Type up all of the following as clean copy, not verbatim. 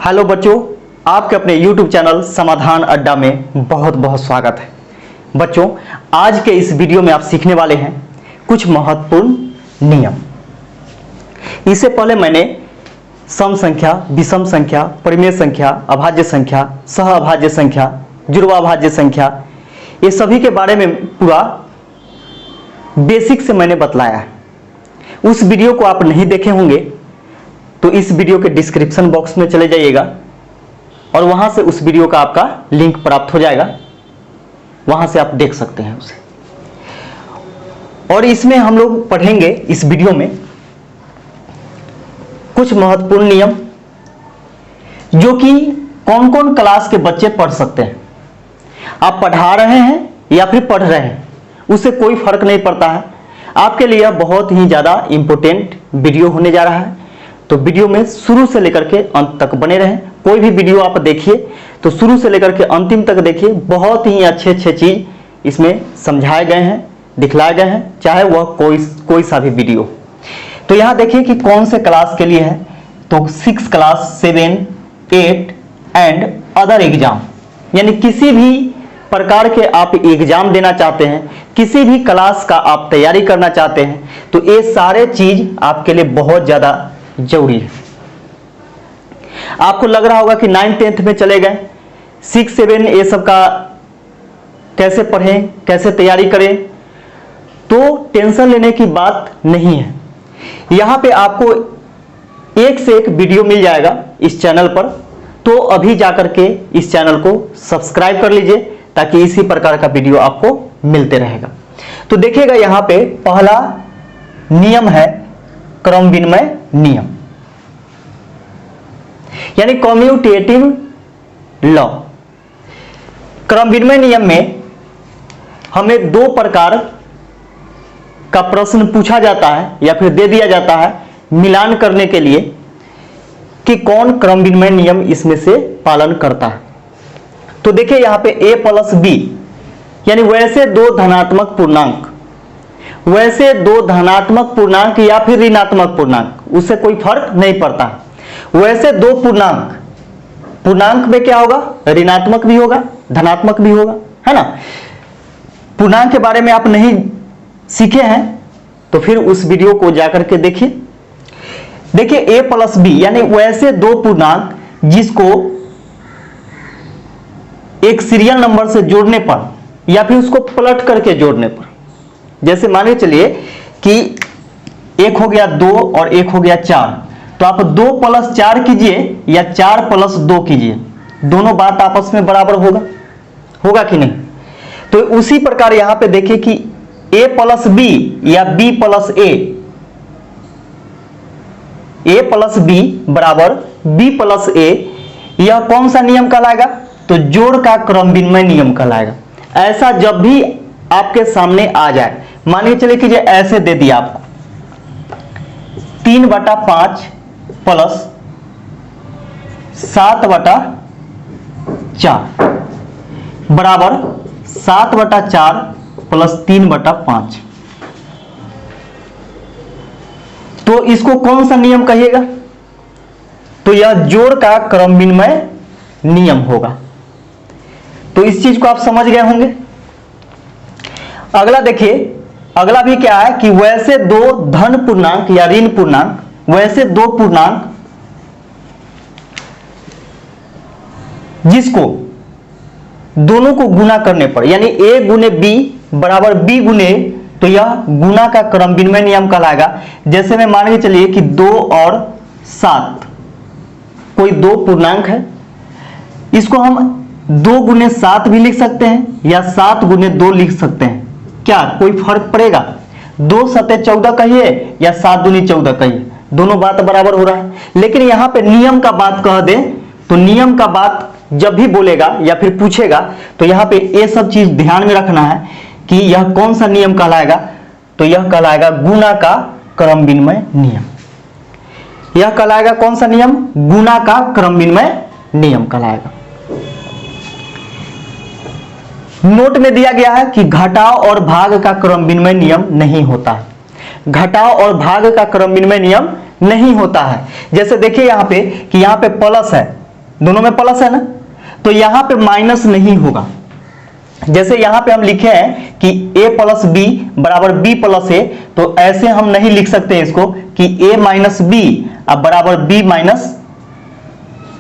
Hello बच्चों, आपके अपने YouTube चैनल समाधान अड्डा में बहुत बहुत स्वागत है। बच्चों, आज के इस वीडियो में आप सीखने वाले हैं कुछ महत्वपूर्ण नियम। इससे पहले मैंने सम संख्या, विषम संख्या, परिमेय संख्या, अभाज्य संख्या, सह अभाज्य संख्या, जुड़वाभाज्य संख्या, ये सभी के बारे में पूरा बेसिक से मैंने बतलाया है। उस वीडियो को आप नहीं देखे होंगे तो इस वीडियो के डिस्क्रिप्शन बॉक्स में चले जाइएगा और वहां से उस वीडियो का आपका लिंक प्राप्त हो जाएगा, वहां से आप देख सकते हैं उसे। और इसमें हम लोग पढ़ेंगे इस वीडियो में कुछ महत्वपूर्ण नियम जो कि कौन कौन क्लास के बच्चे पढ़ सकते हैं। आप पढ़ा रहे हैं या फिर पढ़ रहे हैं, उससे कोई फर्क नहीं पड़ता है। आपके लिए बहुत ही ज्यादा इंपॉर्टेंट वीडियो होने जा रहा है, तो वीडियो में शुरू से लेकर के अंत तक बने रहें। कोई भी वीडियो आप देखिए तो शुरू से लेकर के अंतिम तक देखिए, बहुत ही अच्छे अच्छे चीज इसमें समझाए गए हैं, दिखलाए गए हैं, चाहे वह कोई सा भी वीडियो। तो यहां देखिए कि कौन से क्लास के लिए है, तो 6 क्लास, 7, 8 एंड अदर एग्जाम, यानी किसी भी प्रकार के आप एग्जाम देना चाहते हैं, किसी भी क्लास का आप तैयारी करना चाहते हैं, तो ये सारे चीज आपके लिए बहुत ज्यादा जरूरी है। आपको लग रहा होगा कि 9th 10th में चले गए, 6, 7 ये सब का कैसे पढ़ें, कैसे तैयारी करें, तो टेंशन लेने की बात नहीं है। यहां पे आपको एक से एक वीडियो मिल जाएगा इस चैनल पर, तो अभी जाकर के इस चैनल को सब्सक्राइब कर लीजिए ताकि इसी प्रकार का वीडियो आपको मिलते रहेगा। तो देखिएगा यहां पे पहला नियम है क्रम विनिमय नियम, यानी कम्यूटेटिव लॉ। क्रम विनिमय नियम में हमें 2 प्रकार का प्रश्न पूछा जाता है या फिर दे दिया जाता है मिलान करने के लिए कि कौन क्रम विनिमय नियम इसमें से पालन करता है। तो देखिए यहां पे a प्लस b, यानी वैसे 2 धनात्मक पूर्णांक, वैसे 2 धनात्मक पूर्णांक या फिर ऋणात्मक पूर्णांक, उससे कोई फर्क नहीं पड़ता। वैसे 2 पूर्णांक, पूर्णांक में क्या होगा, ऋणात्मक भी होगा, धनात्मक भी होगा, है ना। पूर्णांक के बारे में आप नहीं सीखे हैं तो फिर उस वीडियो को जाकर के देखिए। देखिए a प्लस b, यानी वैसे 2 पूर्णांक जिसको एक सीरियल नंबर से जोड़ने पर या फिर उसको पलट करके जोड़ने पर, जैसे मान के चलिए कि एक हो गया 2 और एक हो गया 4, तो आप 2 + 4 कीजिए या 4 + 2 कीजिए, दोनों बात आपस में बराबर होगा कि नहीं। तो उसी प्रकार यहां पे देखिए कि a प्लस b या b plus a plus b बराबर b प्लस a, यह कौन सा नियम कहलाएगा, तो जोड़ का क्रम विनिमय नियम कहलाएगा। ऐसा जब भी आपके सामने आ जाए, मानिए चलिए कि ऐसे दे दिया आपको 3/5 प्लस 7/4 बराबर 7/4 प्लस 3/5, तो इसको कौन सा नियम कहिएगा, तो यह जोड़ का क्रम विनिमय नियम होगा। तो इस चीज को आप समझ गए होंगे। अगला देखिए, अगला भी क्या है कि वैसे 2 धन पूर्णांक या ऋण पूर्णांक, वैसे 2 पूर्णांक जिसको दोनों को गुना करने पर, यानी a गुने b बराबर b गुने, तो यह गुना का क्रम विनिमय नियम कहलाएगा। जैसे में मान के चलिए कि 2 और 7 कोई 2 पूर्णांक है, इसको हम 2 गुने 7 भी लिख सकते हैं या 7 गुने 2 लिख सकते हैं, क्या कोई फर्क पड़ेगा। 2 × 7 = 14 कहिए या 7 दूनी 14 कहिए, दोनों बात बराबर हो रहा है। लेकिन यहां पे नियम का बात कह दे तो नियम का बात जब भी बोलेगा या फिर पूछेगा तो यहां पे ये सब चीज ध्यान में रखना है कि यह कौन सा नियम कहलाएगा, तो यह कहलाएगा गुना का क्रम विनिमय नियम। यह कहलाएगा कौन सा नियम, गुना का क्रम विनिमय नियम कहलाएगा। नोट में दिया गया है कि घटाव और भाग का क्रम विनिमय नियम नहीं होता है। घटाव और भाग का क्रम विनिमय नियम नहीं होता है। जैसे देखिए यहां पे कि यहां पे प्लस है, दोनों में प्लस है ना, तो यहां पे माइनस नहीं होगा। जैसे यहां पे हम लिखे हैं कि a प्लस बी बराबर b प्लस ए, तो ऐसे हम नहीं लिख सकते इसको कि a माइनस बी अब बराबर b माइनस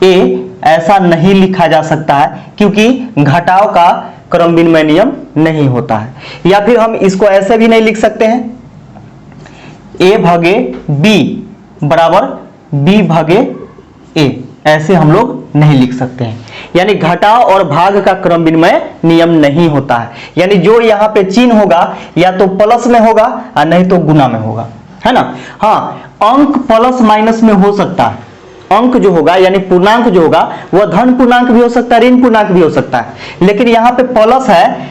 ए, ऐसा नहीं लिखा जा सकता है, क्योंकि घटाव का क्रम विनिमय नियम नहीं होता है। या फिर हम इसको ऐसे भी नहीं लिख सकते हैं a भागे b बराबर b भागे a, ऐसे हम लोग नहीं लिख सकते हैं। यानी घटाव और भाग का क्रम विनिमय नियम नहीं होता है। यानी जो यहाँ पे चिन्ह होगा या तो प्लस में होगा और नहीं तो गुना में होगा, है ना। हाँ, अंक प्लस माइनस में हो सकता है। अंक जो होगा यानी पूर्णांक जो होगा वह धन पूर्णांक भी हो सकता है, ऋण पूर्णांक भी हो सकता है, लेकिन यहाँ पे प्लस है,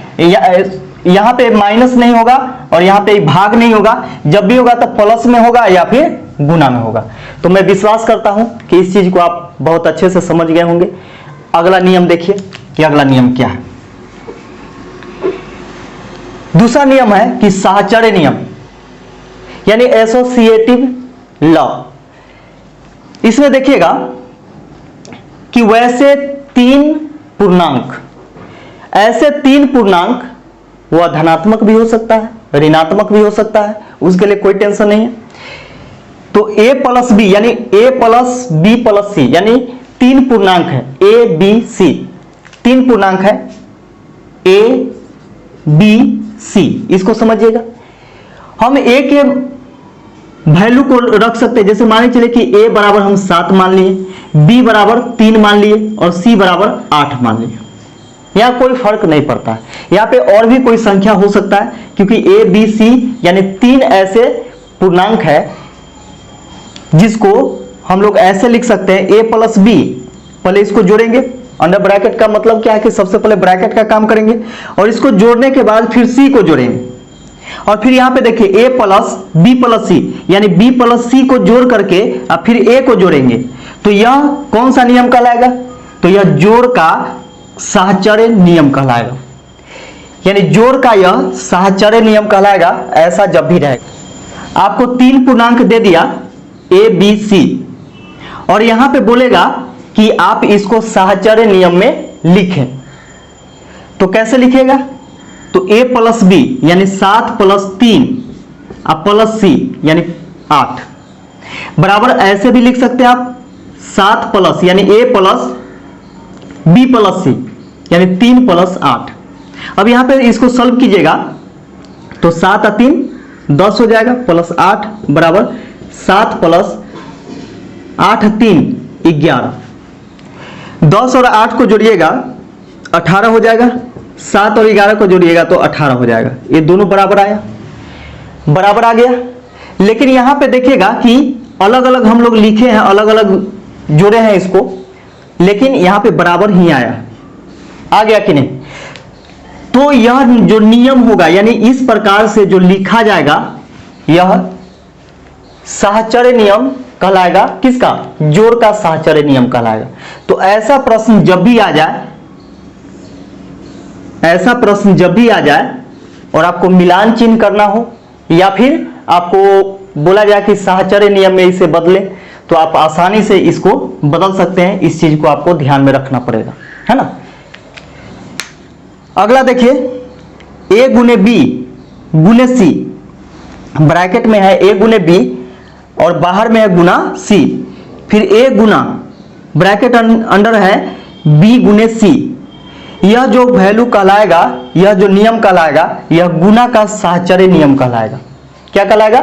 यहाँ पे माइनस नहीं होगा और यहाँ पे भाग नहीं होगा। जब भी होगा तो प्लस में होगा या फिर गुना में होगा। तो मैं विश्वास करता हूं कि इस चीज को आप बहुत अच्छे से समझ गए होंगे। अगला नियम देखिए कि अगला नियम क्या है। दूसरा नियम है कि साहचर्य नियम यानी एसोसिएटिव लॉ। इसमें देखिएगा कि वैसे तीन पूर्णांक, ऐसे तीन पूर्णांक वह धनात्मक भी हो सकता है, ऋणात्मक भी हो सकता है, उसके लिए कोई टेंशन नहीं है। तो a प्लस बी यानी a प्लस बी प्लस सी यानी तीन पूर्णांक है a b c, तीन पूर्णांक है a b c, इसको समझिएगा। हम a के वैल्यू को रख सकते हैं, जैसे मान चले कि a बराबर हम 7 मान लिए, b बराबर 3 मान लिए और c बराबर 8 मान लिए। यहाँ कोई फर्क नहीं पड़ता है, यहाँ पे और भी कोई संख्या हो सकता है, क्योंकि a b c यानी तीन ऐसे पूर्णांक है जिसको हम लोग ऐसे लिख सकते हैं a प्लस बी। पहले इसको जोड़ेंगे, अंडर ब्रैकेट का मतलब क्या है कि सबसे पहले ब्रैकेट का काम करेंगे और इसको जोड़ने के बाद फिर c को जोड़ेंगे और फिर यहाँ पे देखिए a प्लस बी प्लस सी यानी b प्लस सी को जोड़ करके अब फिर a को जोड़ेंगे। तो यह कौन सा नियम कहलाएगा? तो यह जोड़ का साहचर्य नियम कहलाएगा, यानी जोड़ का यह साहचर्य नियम कहलाएगा। ऐसा जब भी रहेगा, आपको तीन पूर्णांक दे दिया a b c और यहां पे बोलेगा कि आप इसको साहचर्य नियम में लिखें, तो कैसे लिखेगा? तो a प्लस बी यानी 7 प्लस 3 अब प्लस c यानी 8 बराबर ऐसे भी लिख सकते हैं आप 7 प्लस यानी a plus b plus c यानी 3 प्लस 8। अब यहां पे इसको सॉल्व कीजिएगा तो 7 और 3 10 हो जाएगा प्लस 8 बराबर 7 प्लस 8 3 11। 10 और 8 को जोड़िएगा 18 हो जाएगा, 7 और 11 को जोड़िएगा तो 18 हो जाएगा। ये दोनों बराबर आया, बराबर आ गया। लेकिन यहां पे देखिएगा कि अलग अलग हम लोग लिखे हैं, अलग अलग जोड़े हैं इसको, लेकिन यहां पे बराबर ही आया, आ गया कि नहीं? तो यह जो नियम होगा यानी इस प्रकार से जो लिखा जाएगा यह साहचर्य नियम कहलाएगा। किसका? जोड़ का साहचर्य नियम कहलाएगा। तो ऐसा प्रश्न जब भी आ जाए, ऐसा प्रश्न जब भी आ जाए और आपको मिलान चिन्ह करना हो या फिर आपको बोला जाए कि साहचर्य नियम में इसे बदले, तो आप आसानी से इसको बदल सकते हैं। इस चीज को आपको ध्यान में रखना पड़ेगा, है ना। अगला देखिए a गुने बी गुने सी, ब्रैकेट में है a गुने बी और बाहर में है गुना c, फिर a गुना ब्रैकेट अंडर है b गुने c। यह जो वैल्यू कहलाएगा, यह जो नियम कहलाएगा, यह गुना का साहचर्य नियम कहलाएगा। क्या कहलाएगा?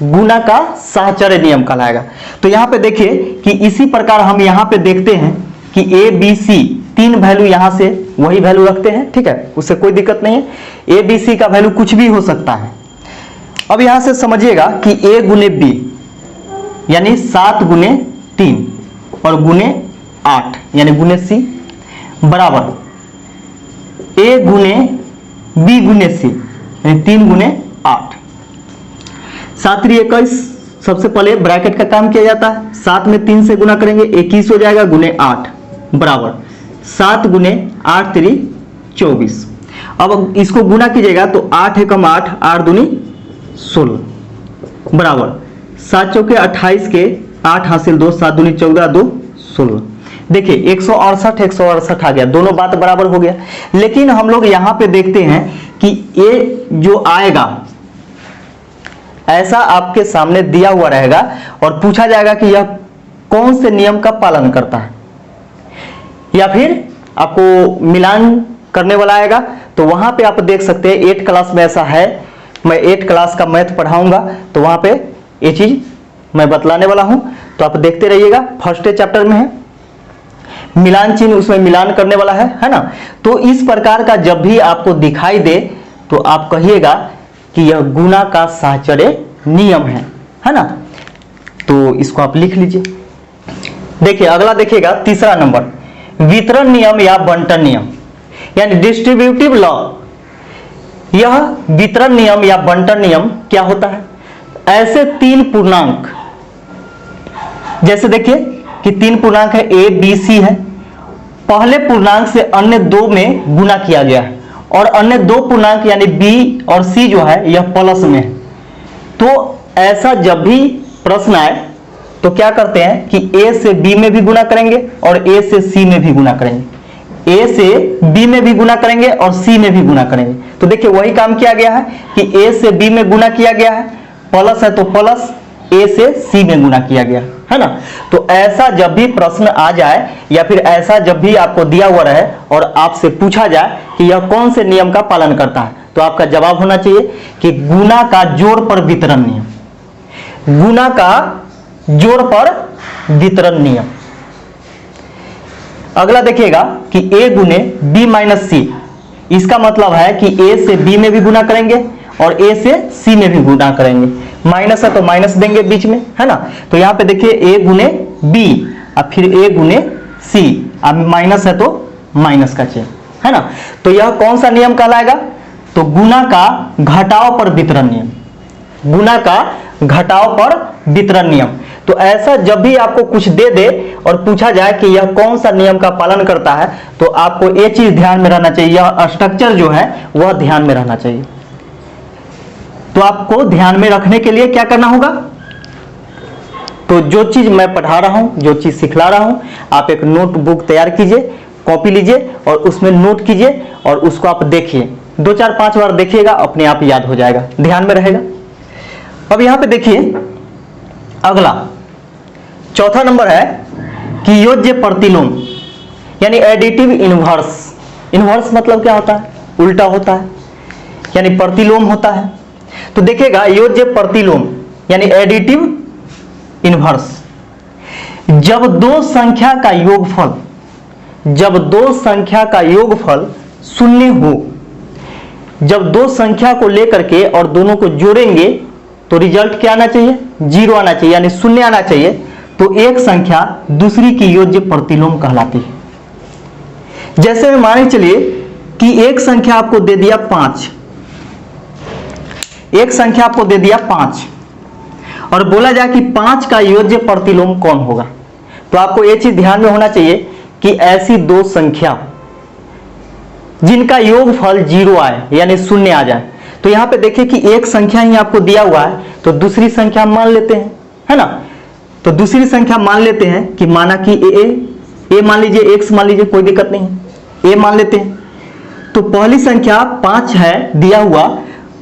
गुना का साहचर्य नियम कहलाएगा। तो यहां पे देखिए कि इसी प्रकार हम यहां पे देखते हैं कि a b c तीन वैल्यू यहां से वही वैल्यू रखते हैं, ठीक है, उससे कोई दिक्कत नहीं है। a b c का वैल्यू कुछ भी हो सकता है। अब यहां से समझिएगा कि a गुने b यानी 7 गुने 3 और गुने 8 यानी गुने c बराबर a गुने b गुने c यानी 3 गुने 8। 7 3 21, सबसे पहले ब्रैकेट का काम किया जाता है। 7 में 3 से गुना करेंगे 21 हो जाएगा गुने 8 बराबर 7 गुने 8 3 24। अब इसको गुना कीजिएगा तो 8 एकम 8 8 दूनी 16 बराबर 7 चौके 28 के 8 हासिल 2 7 दूनी 14 2 16। देखिए 168 168 आ गया, दोनों बात बराबर हो गया। लेकिन हम लोग यहां पे देखते हैं कि ये जो आएगा ऐसा आपके सामने दिया हुआ रहेगा और पूछा जाएगा कि यह कौन से नियम का पालन करता है, या फिर आपको मिलान करने वाला आएगा। तो वहां पे आप देख सकते हैं 8 क्लास में ऐसा है, मैं 8 क्लास का मैथ पढ़ाऊंगा तो वहां पे ये चीज मैं बतलाने वाला हूं, तो आप देखते रहिएगा। फर्स्ट चैप्टर में है मिलान चिन्ह, उसमें मिलान करने वाला है ना। तो इस प्रकार का जब भी आपको दिखाई दे तो आप कहिएगा कि यह गुणा का साहचर्य नियम है ना। तो इसको आप लिख लीजिए। देखिए अगला देखिएगा तीसरा नंबर, वितरण नियम या बंटन नियम यानी डिस्ट्रीब्यूटिव लॉ। यह वितरण नियम या बंटन नियम क्या होता है? ऐसे 3 पूर्णांक, जैसे देखिए कि 3 पूर्णांक है ए बी सी है, पहले पूर्णांक से अन्य 2 में गुना किया गया है और अन्य 2 पूर्णांक यानी बी और सी जो है यह प्लस में है। तो ऐसा जब भी प्रश्न आए तो क्या करते हैं कि ए से बी में भी गुना करेंगे और ए से सी में भी गुना करेंगे, ए से बी में भी गुना करेंगे और सी में भी गुना करेंगे। तो देखिए वही काम किया गया है कि ए से बी में गुना किया गया है, प्लस है तो प्लस, ए से सी में गुना किया गया है ना। तो ऐसा जब भी प्रश्न आ जाए या फिर ऐसा जब भी आपको दिया हुआ रहे और आपसे पूछा जाए कि यह कौन से नियम का पालन करता है, तो आपका जवाब होना चाहिए कि गुना का जोड़ पर वितरण नियम, गुना का जोड़ पर वितरण नियम। अगला देखिएगा कि a गुने b माइनस सी, इसका मतलब है कि a से b में भी गुना करेंगे और a से c में भी गुना करेंगे। माइनस है तो माइनस देंगे बीच में, है ना। तो यहां पे देखिए a गुने b और फिर a गुने c, अब माइनस है तो माइनस का चिन्ह, है ना। तो यह कौन सा नियम कहलाएगा? तो गुना का घटाव पर वितरण नियम, गुना का घटाव पर वितरण नियम। तो ऐसा जब भी आपको कुछ दे दे और पूछा जाए कि यह कौन सा नियम का पालन करता है, तो आपको ये चीज ध्यान में रहना चाहिए, यह स्ट्रक्चर जो है वह ध्यान में रहना चाहिए। तो आपको ध्यान में रखने के लिए क्या करना होगा? तो जो चीज मैं पढ़ा रहा हूं, जो चीज सिखला रहा हूं, आप एक नोटबुक तैयार कीजिए, कॉपी लीजिए और उसमें नोट कीजिए और उसको आप देखिए, 2 4 5 बार देखिएगा, अपने आप याद हो जाएगा, ध्यान में रहेगा। अब यहां पे देखिए अगला चौथा नंबर है कि योज्य प्रतिलोम यानी एडिटिव इनवर्स। इनवर्स मतलब क्या होता है? उल्टा होता है, यानी प्रतिलोम होता है। तो देखिएगा योज्य प्रतिलोम यानी एडिटिव इनवर्स, जब 2 संख्या का योगफल, जब 2 संख्या का योगफल 0 हो, जब 2 संख्या को लेकर के और दोनों को जोड़ेंगे तो रिजल्ट क्या आना चाहिए? 0 आना चाहिए, यानी 0 आना चाहिए। तो एक संख्या दूसरी की योज्य प्रतिलोम कहलाती है। जैसे में मान चलिए कि एक संख्या आपको दे दिया 5, एक संख्या आपको दे दिया 5 और बोला जाए कि 5 का योज्य प्रतिलोम कौन होगा। तो आपको यह चीज ध्यान में होना चाहिए कि ऐसी 2 संख्या जिनका योगफल 0 आए यानी 0 आ जाए। तो यहां पे देखिए कि एक संख्या ही आपको दिया हुआ है तो दूसरी संख्या मान लेते हैं, है ना। तो दूसरी संख्या मान लेते हैं कि माना कि ए मान लीजिए, x मान लीजिए, कोई दिक्कत नहीं है, a मान लेते हैं। तो पहली संख्या 5 है दिया हुआ,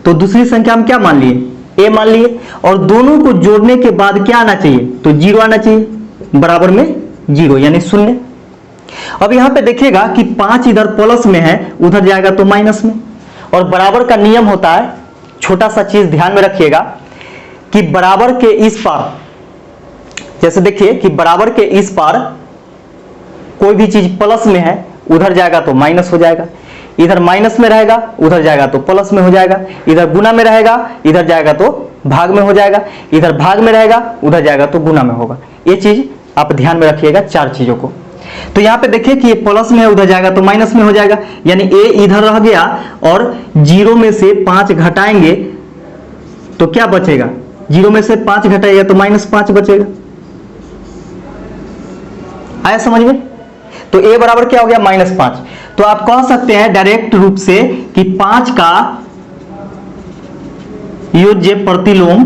तो दूसरी संख्या हम क्या मान लिए? a मान लिए, और दोनों को जोड़ने के बाद क्या आना चाहिए? तो 0 आना चाहिए, बराबर में 0 यानी 0। अब यहां पे देखिएगा कि 5 इधर प्लस में है, उधर जाएगा तो माइनस में, और बराबर का नियम होता है, छोटा सा चीज ध्यान में रखिएगा कि बराबर के इस पार, जैसे देखिए कि बराबर के इस पार कोई भी चीज प्लस में है, उधर जाएगा तो माइनस हो जाएगा, इधर माइनस में रहेगा उधर जाएगा तो प्लस में हो जाएगा, इधर गुना में रहेगा इधर जाएगा तो भाग में हो जाएगा, इधर भाग में रहेगा उधर जाएगा तो गुना में होगा। ये चीज आप ध्यान में रखिएगा 4 चीजों को। तो यहां पे देखिए कि ये प्लस में है, उधर जाएगा तो माइनस में हो जाएगा, यानी a इधर रह गया और 0 में से 5 घटाएंगे तो क्या बचेगा? 0 में से 5 घटाएगा तो -5 बचेगा। आया समझ में? तो a बराबर क्या हो गया? -5। तो आप कह सकते हैं डायरेक्ट रूप से कि 5 का योज्य प्रतिलोम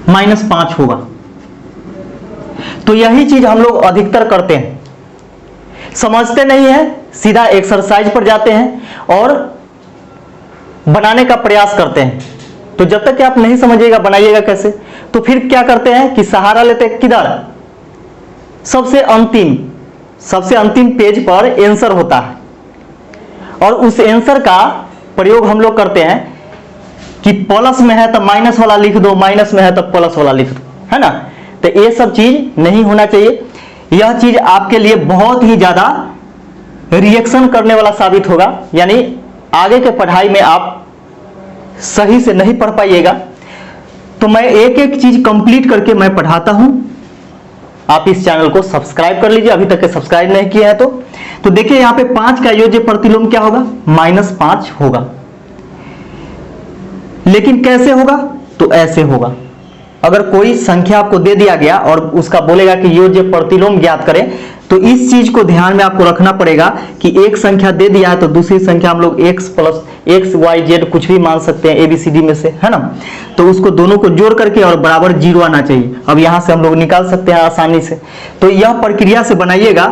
-5 होगा। तो यही चीज हम लोग अधिकतर करते हैं, समझते नहीं है, सीधा एक्सरसाइज पर जाते हैं और बनाने का प्रयास करते हैं। तो जब तक कि आप नहीं समझिएगा बनाइएगा कैसे, तो फिर क्या करते हैं कि सहारा लेते हैं किधर, सबसे अंतिम पेज पर आंसर होता है, और उस आंसर का प्रयोग हम लोग करते हैं कि प्लस में है तो माइनस वाला लिख दो, माइनस में है तो प्लस वाला लिख दो, है ना। तो ये सब चीज नहीं होना चाहिए। यह चीज आपके लिए बहुत ही ज्यादा रिएक्शन करने वाला साबित होगा, यानी आगे के पढ़ाई में आप सही से नहीं पढ़ पाइएगा। तो मैं एक एक चीज कंप्लीट करके मैं पढ़ाता हूं। आप इस चैनल को सब्सक्राइब कर लीजिए, अभी तक के सब्सक्राइब नहीं किया है तो देखिए यहां पे 5 का योज्य प्रतिलोम क्या होगा, -5 होगा। लेकिन कैसे होगा, तो ऐसे होगा। अगर कोई संख्या आपको दे दिया गया और उसका बोलेगा कि योज्य प्रतिलोम ज्ञात करें, तो इस चीज को ध्यान में आपको रखना पड़ेगा कि एक संख्या दे दिया है तो दूसरी संख्या हम लोग x plus x y z कुछ भी मान सकते हैं ABCD में से, है ना। तो उसको दोनों को जोड़ करके और बराबर 0 आना चाहिए। अब यहां से हम लोग निकाल सकते हैं आसानी से। तो यह प्रक्रिया से बनाइएगा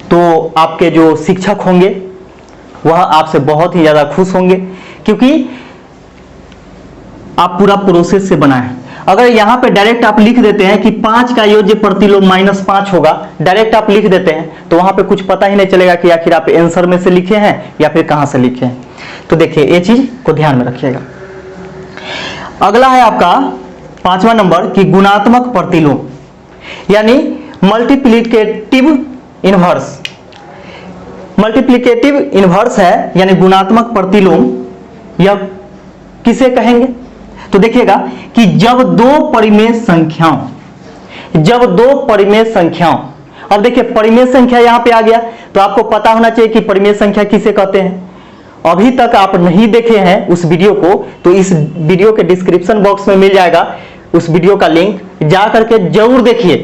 तो आपके जो शिक्षक होंगे वह आपसे बहुत ही ज्यादा खुश होंगे, क्योंकि आप पूरा प्रोसेस से बनाए। अगर यहां पे डायरेक्ट आप लिख देते हैं कि 5 का योज्य प्रतिलोम -5 होगा, डायरेक्ट आप लिख देते हैं तो वहां पे कुछ पता ही नहीं चलेगा कि आखिर आप आंसर में से लिखे हैं या फिर कहां से लिखे हैं। तो देखिए ये चीज को ध्यान में रखिएगा। अगला है आपका 5वां नंबर कि गुणात्मक प्रतिलोम, यानी मल्टीप्लिकेटिव इनवर्स। मल्टीप्लिकेटिव इनवर्स है यानी गुणात्मक प्रतिलोम, यह किसे कहेंगे। तो देखिएगा कि जब दो परिमेय संख्याओं, अब देखिए परिमेय संख्या यहां पे आ गया तो आपको पता होना चाहिए कि परिमेय संख्या किसे कहते हैं। अभी तक आप नहीं देखे हैं उस वीडियो को, तो इस वीडियो के डिस्क्रिप्शन बॉक्स में मिल जाएगा उस वीडियो का लिंक, जा करके जरूर देखिए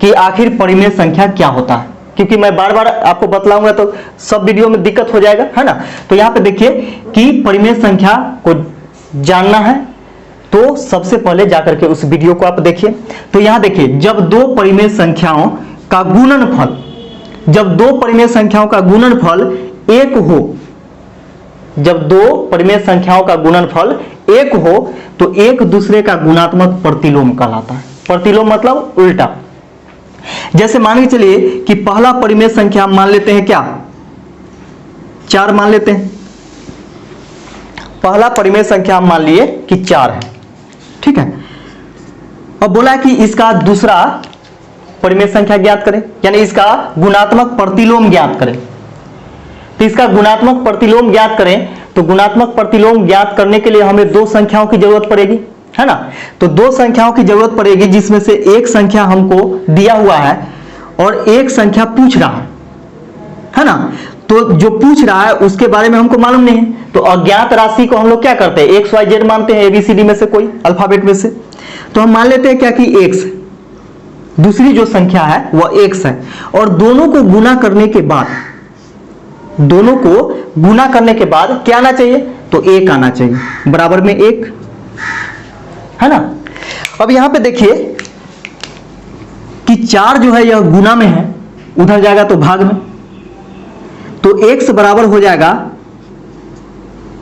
कि आखिर परिमेय संख्या क्या होता है, क्योंकि मैं बार बार आपको बतलाऊंगा तो सब वीडियो में दिक्कत हो जाएगा, है ना। तो यहां पे देखिए कि परिमेय संख्या को जानना है तो सबसे पहले जाकर के उस वीडियो को आप देखिए। तो यहां देखिए जब दो परिमेय संख्याओं का गुणनफल, जब दो परिमेय संख्याओं का गुणनफल 1 हो, जब दो परिमेय संख्याओं का गुणनफल 1 हो तो एक दूसरे का गुणात्मक प्रतिलोम कहलाता है। प्रतिलोम मतलब उल्टा। जैसे मान के चलिए कि पहला परिमेय संख्या हम मान लेते हैं क्या, 4 मान लेते हैं। पहला परिमेय संख्या हम मान लिए कि 4 है, ठीक है। अब बोला कि इसका दूसरा परिमेय संख्या ज्ञात करें, यानी इसका गुणात्मक प्रतिलोम ज्ञात करें। तो इसका गुणात्मक प्रतिलोम ज्ञात करें तो गुणात्मक प्रतिलोम ज्ञात करने के लिए हमें 2 संख्याओं की जरूरत पड़ेगी, है ना। तो 2 संख्याओं की जरूरत पड़ेगी जिसमें से एक संख्या हमको दिया हुआ है और एक संख्या पूछ रहा है ना। तो जो पूछ रहा है उसके बारे में हमको मालूम नहीं है, तो अज्ञात राशि को हम लोग क्या करते हैं, एक्स वाई जेड मानते हैं, ABCD में से कोई अल्फाबेट में से। तो हम मान लेते हैं क्या कि x, दूसरी जो संख्या है वह x है, और दोनों को गुना करने के बाद, दोनों को गुना करने के बाद क्या आना चाहिए, तो 1 आना चाहिए, बराबर में 1, है ना। अब यहां पे देखिए कि 4 जो है यह गुना में है, उधर जाएगा तो भाग में, तो x बराबर हो जाएगा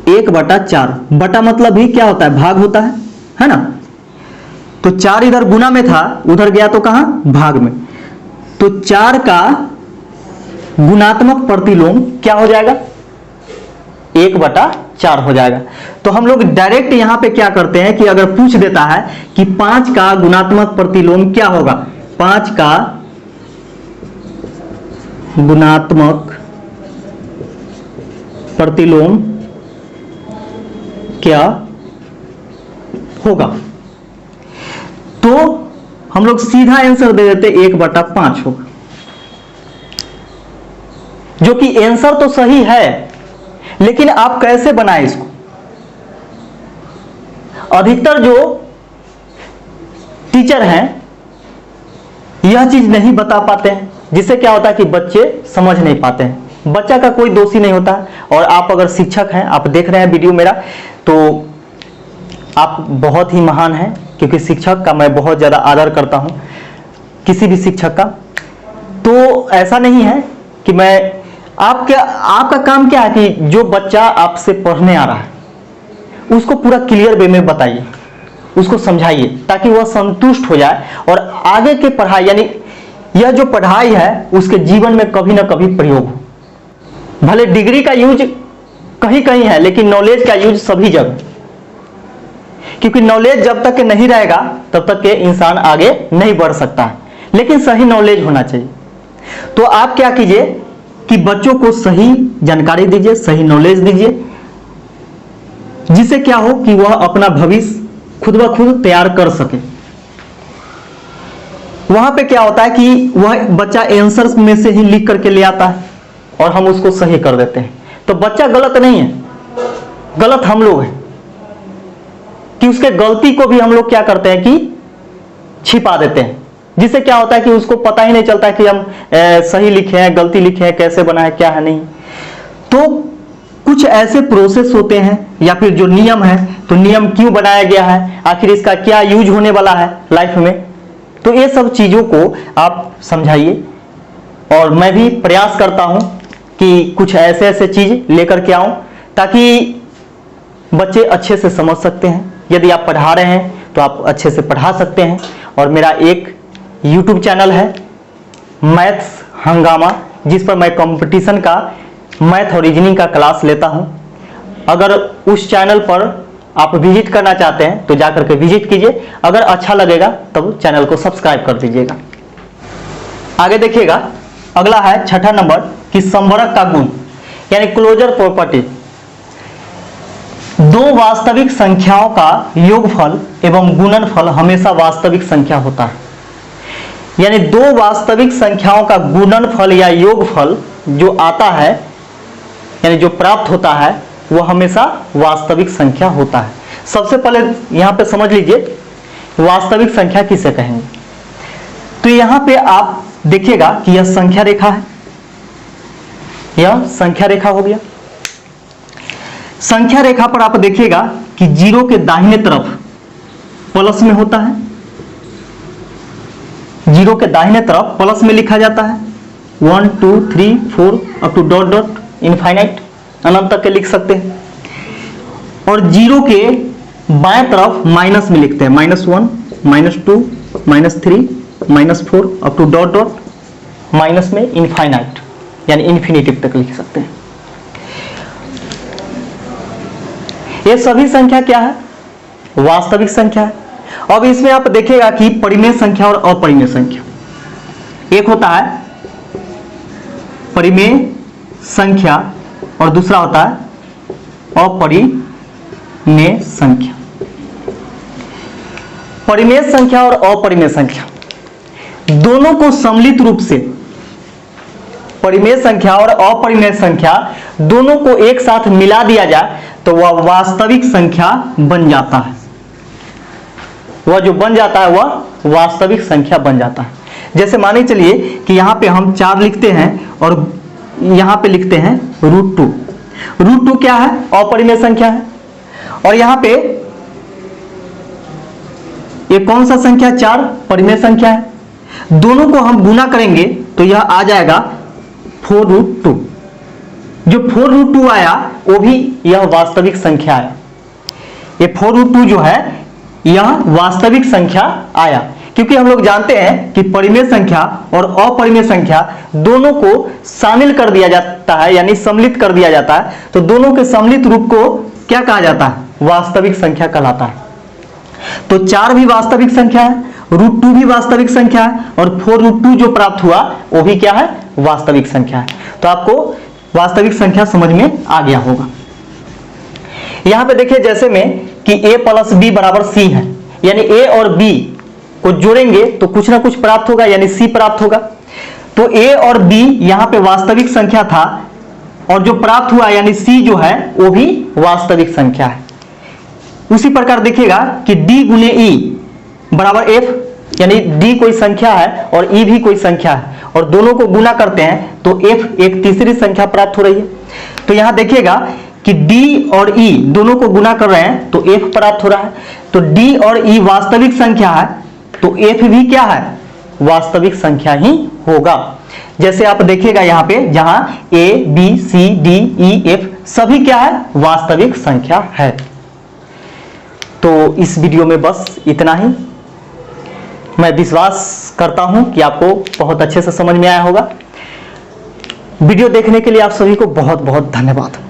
1/4। बटा मतलब भी क्या होता है, भाग होता है ना। तो 4 इधर गुना में था, उधर गया तो कहां, भाग में। तो 4 का गुणात्मक प्रतिलोम क्या हो जाएगा, 1/4 हो जाएगा। तो हम लोग डायरेक्ट यहां पे क्या करते हैं कि अगर पूछ देता है कि 5 का गुणात्मक प्रतिलोम क्या होगा, 5 का गुणात्मक प्रतिलोम क्या होगा, तो हम लोग सीधा आंसर दे देते 1/5 होगा, जो कि आंसर तो सही है, लेकिन आप कैसे बनाए इसको। अधिकतर जो टीचर हैं यह चीज नहीं बता पाते हैं, जिससे क्या होता है कि बच्चे समझ नहीं पाते हैं। बच्चा का कोई दोषी नहीं होता, और आप अगर शिक्षक हैं, आप देख रहे हैं वीडियो मेरा, तो आप बहुत ही महान हैं, क्योंकि शिक्षक का मैं बहुत ज़्यादा आदर करता हूं। किसी भी शिक्षक का। तो ऐसा नहीं है कि मैं आपका काम क्या है कि जो बच्चा आपसे पढ़ने आ रहा है उसको पूरा क्लियर वे में बताइए, उसको समझाइए, ताकि वह संतुष्ट हो जाए और आगे के पढ़ाई यानी यह जो पढ़ाई है उसके जीवन में कभी ना कभी प्रयोग हो। भले डिग्री का यूज कहीं कहीं है, लेकिन नॉलेज का यूज सभी जगह, क्योंकि नॉलेज जब तक नहीं रहेगा तब तक के इंसान आगे नहीं बढ़ सकता है। लेकिन सही नॉलेज होना चाहिए। तो आप क्या कीजिए कि बच्चों को सही जानकारी दीजिए, सही नॉलेज दीजिए, जिससे क्या हो कि वह अपना भविष्य खुद ब खुद तैयार कर सके। वहां पे क्या होता है कि वह बच्चा आंसर्स में से ही लिख करके ले आता है और हम उसको सही कर देते हैं। तो बच्चा गलत नहीं है, गलत हम लोग हैं कि उसके गलती को भी हम लोग क्या करते हैं कि छिपा देते हैं, जिससे क्या होता है कि उसको पता ही नहीं चलता है कि हम सही लिखे हैं, गलती लिखे हैं, कैसे बना है, क्या है नहीं। तो कुछ ऐसे प्रोसेस होते हैं या फिर जो नियम है, तो नियम क्यों बनाया गया है, आखिर इसका क्या यूज होने वाला है लाइफ में, तो ये सब चीजों को आप समझाइए। और मैं भी प्रयास करता हूं कि कुछ ऐसे ऐसे चीज लेकर के आऊं ताकि बच्चे अच्छे से समझ सकते हैं। यदि आप पढ़ा रहे हैं तो आप अच्छे से पढ़ा सकते हैं। और मेरा एक YouTube चैनल है मैथ्स हंगामा, जिस पर मैं कंपटीशन का मैथ और रीजनिंग का क्लास लेता हूं। अगर उस चैनल पर आप विजिट करना चाहते हैं तो जाकर के विजिट कीजिए। अगर अच्छा लगेगा तब चैनल को सब्सक्राइब कर दीजिएगा। आगे देखिएगा, अगला है छठा नंबर कि संवरक का गुण यानी क्लोजर प्रॉपर्टी। दो वास्तविक संख्याओं का योगफल एवं गुणनफल हमेशा वास्तविक संख्या होता है। यानी दो वास्तविक संख्याओं का गुणनफल या योगफल जो आता है यानी जो प्राप्त होता है वह हमेशा वास्तविक संख्या होता है। सबसे पहले यहां पे समझ लीजिए वास्तविक संख्या किसे कहेंगे। तो यहां पे आप देखिएगा कि यह संख्या रेखा है, यह संख्या रेखा हो गया। संख्या रेखा पर आप देखिएगा कि जीरो के दाहिने तरफ प्लस में होता है, जीरो के दाहिने तरफ प्लस में लिखा जाता है 1 2 3 4 up to dot dot infinite, अनंत तक के लिख सकते हैं। और जीरो के बाएं तरफ माइनस में लिखते हैं -1 -2 -3 -4 up to dot dot minus में इनफाइनाइट यानी इन्फिनिटिव तक लिख सकते हैं। ये सभी संख्या क्या है, वास्तविक संख्या है। अब इसमें आप देखिएगा कि परिमेय संख्या और अपरिमेय संख्या, एक होता है परिमेय संख्या और दूसरा होता है अपरिमेय संख्या। परिमेय संख्या और अपरिमेय संख्या दोनों को सम्मिलित रूप से, परिमेय संख्या और अपरिमेय संख्या दोनों को एक साथ मिला दिया जाए तो वह वास्तविक संख्या बन जाता है। वह जो बन जाता है वह वास्तविक संख्या बन जाता है। जैसे माने चलिए कि यहां पे हम 4 लिखते हैं और यहां पे लिखते हैं √2। √2 क्या है, अपरिमेय संख्या है। और यहां पे ये कौन सा संख्या, 4 परिमेय संख्या है। दोनों को हम गुना करेंगे तो यह आ जाएगा 4√2। जो 4√2 आया वो भी यह वास्तविक संख्या है। ये 4√2 जो है यह वास्तविक संख्या आया, क्योंकि हम लोग जानते हैं कि परिमेय संख्या और अपरिमेय संख्या दोनों को शामिल कर दिया जाता है यानी सम्मिलित कर दिया जाता है। तो दोनों के सम्मिलित रूप को क्या कहा जाता है, वास्तविक संख्या कहलाता है। तो 4 भी वास्तविक संख्या है, √2 भी वास्तविक संख्या है और 4√2 जो प्राप्त हुआ वो भी क्या है, वास्तविक संख्या है। तो आपको वास्तविक संख्या समझ में आ गया होगा। यहां पे देखिए जैसे में कि a + b = c है, यानी a और b को जोड़ेंगे तो कुछ ना कुछ प्राप्त होगा यानी c प्राप्त होगा। तो a और b यहां पे वास्तविक संख्या था और जो प्राप्त हुआ यानी c जो है वो भी वास्तविक संख्या है। उसी प्रकार देखिएगा कि d × e = f, यानी d कोई संख्या है और e भी कोई संख्या है और दोनों को गुना करते हैं तो f एक तीसरी संख्या प्राप्त हो रही है। तो यहां देखिएगा कि d और e दोनों को गुना कर रहे हैं तो f प्राप्त हो रहा है। तो d और e वास्तविक संख्या है तो f भी क्या है, वास्तविक संख्या ही होगा। जैसे आप देखिएगा यहां पे, जहां A, B, C, D, E, F सभी क्या है, वास्तविक संख्या है। तो इस वीडियो में बस इतना ही। मैं विश्वास करता हूं कि आपको बहुत अच्छे से समझ में आया होगा। वीडियो देखने के लिए आप सभी को बहुत बहुत धन्यवाद।